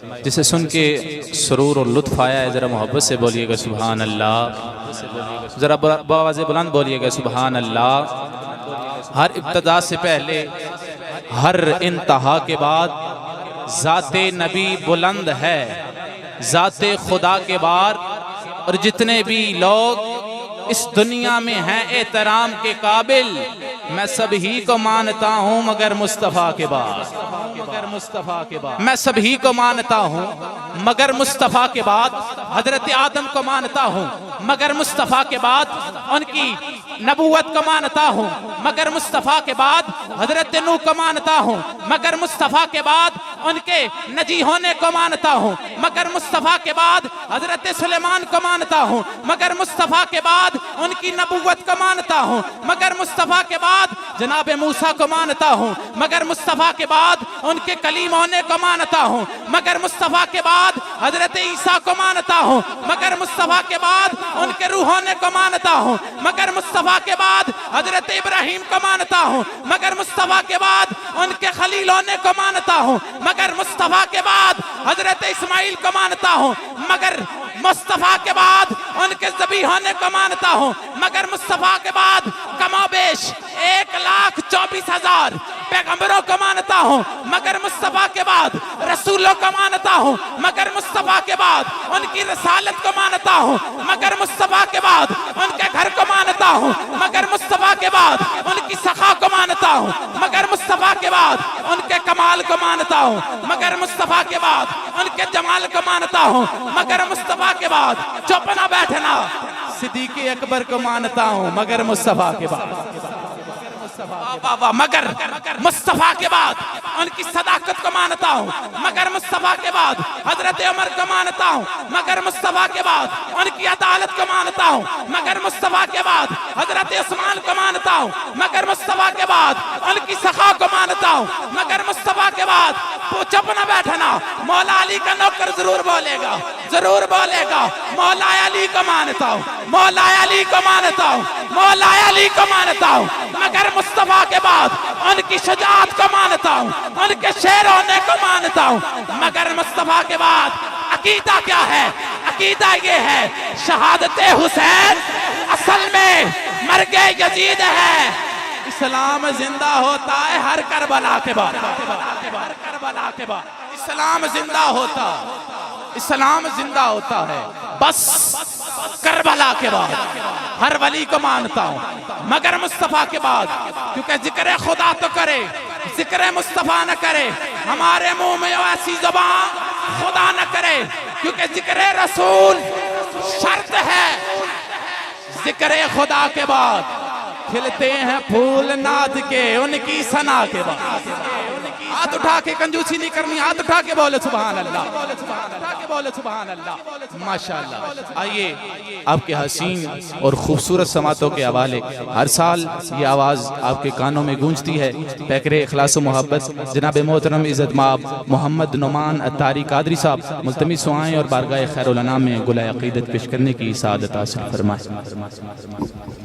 جسے سن کے سرور اور لطف آیا ہے، ذرا محبت سے بولیے گا سبحان اللہ، ذرا بآواز بلند بولیے گا سبحان اللہ۔ ہر ابتدا سے پہلے، ہر انتہا کے بعد ذات نبی بلند ہے، ذات خدا کے بعد، اور جتنے بھی لوگ اس دنیا میں ہیں احترام کے قابل، میں سب ہی کو مانتا ہوں مگر مصطفیٰ کے بعد، میں سب ہی کو مانتا ہوں مگر مصطفیٰ کے بعد، حضرت آدم کو مانتا ہوں مگر مصطفیٰ کے بعد، ان کی نبوت کو مانتا ہوں مگر مصطفیٰ کے بعد، حضرت نوح کو مانتا ہوں مگر مصطفیٰ کے بعد، ان کے نجی ہونے کو مانتا ہوں مگر مصطفیٰ کے بعد، حضرت سلیمان کو مانتا ہوں مگر مصطفیٰ کے بعد، ان کی نبوت کو مانتا ہوں مگر مصطفیٰ کے بعد، جناب موسیٰ کو مانتا ہوں مگر مصطفیٰ کے بعد، ان کے کلیم ہونے کو مانتا ہوں مگر مصطفیٰ کے بعد، حضرت عیسیٰ کو مانتا ہوں مگر مصطفیٰ کے بعد، ان کے روح ہونے کو مانتا ہوں مگر مصطفیٰ کے بعد، حضرت ابراہیم کو مانتا ہوں مگر مصطفیٰ کے بعد، ان کے خلیل ہونے کو مانتا ہوں مگر مصطفیٰ کے بعد، حضرت اسماعیل کو مانتا ہوں مگر مصطفیٰ کے بعد، ان کے ذبیح ہونے کو مانتا ہوں مگر مصطفیٰ کے بعد، کم و بیش 1,24,000 پیغمبروں کو مانتا ہوں مگر مصطفیٰ کے بعد، رسولوں کو مانتا ہوں مگر مصطفیٰ کے بعد، ان کی رسالت کو مانتا ہوں مگر مصطفیٰ کے بعد، ان کے گھر کو مانتا ہوں مگر مصطفیٰ کے بعد، ان کی سخا کو مانتا ہوں مگر مصطفیٰ کے بعد، ان کے کمال کو مانتا ہوں مگر مصطفیٰ کے بعد، ان کے جمال کو مانتا ہوں مگر مصطفیٰ کے بعد، چپ نہ بیٹھنا، صدیق اکبر کو مانتا ہوں مگر مصطفیٰ کے بعد، مگر مصطفیٰ کے بعد، ان کی صداقت کو مانتا ہوں مگر مصطفیٰ کے بعد، حضرت عمر کو مانتا ہوں مگر مصطفیٰ کے بعد، ان کی عدالت کو مانتا ہوں مگر مصطفیٰ کے بعد، حضرت عثمان کو مانتا ہوں مگر مصطفیٰ کے بعد، ان کی سخا کو مانتا ہوں مگر مصطفیٰ کے بعد، چپ نہ بیٹھنا، مولا علی کا نوکر ضرور بولے گا، ضرور بولے گا، مولا علی کو مانتا ہوں، مولا علی کو مانتا ہوں، مولا علی کو مانتا ہوں مگر مصطفیٰ کے بعد، ان کی شجاعت کو مانتا ہوں، ان کے شیر ہونے کو مانتا ہوں مگر مصطفیٰ کے بعد۔ عقیدہ کیا ہے؟ عقیدہ یہ ہے شہادت حسین اصل میں مرگ یزید ہے، اسلام زندہ ہوتا ہے ہر کربلا کے بعد، ہر کربلا کے بعد اسلام زندہ ہوتا، اسلام زندہ ہوتا ہے بس کربلا کے بعد۔ ہر ولی کو مانتا ہوں مگر مصطفیٰ کے بعد، کیونکہ ذکر خدا تو کرے، ذکر مصطفیٰ نہ کرے، ہمارے منہ میں ایسی زبان خدا نہ کرے، کیونکہ ذکر رسول شرط ہے۔ ذکر خدا کے بعد کھلتے ہیں پھول ناد کے، ان کی ثنا کے بعد۔ ہاتھ اٹھا کے کنجوسی نہیں کرنی، ہاتھ اٹھا کے بولے سبحان اللہ، بولے سبحان اللہ، ماشاءاللہ۔ آئیے آپ کے حسین اور خوبصورت سماعتوں کے حوالے، ہر سال یہ آواز آپ کے کانوں میں گونجتی ہے، پیکر اخلاص و محبت جناب محترم عزت مآب محمد نعمان عطاری قادری صاحب ملتمس دعائیں اور بارگاہ خیر الانام میں گلہ عقیدت پیش کرنے کی سعادت حاصل فرمائیں۔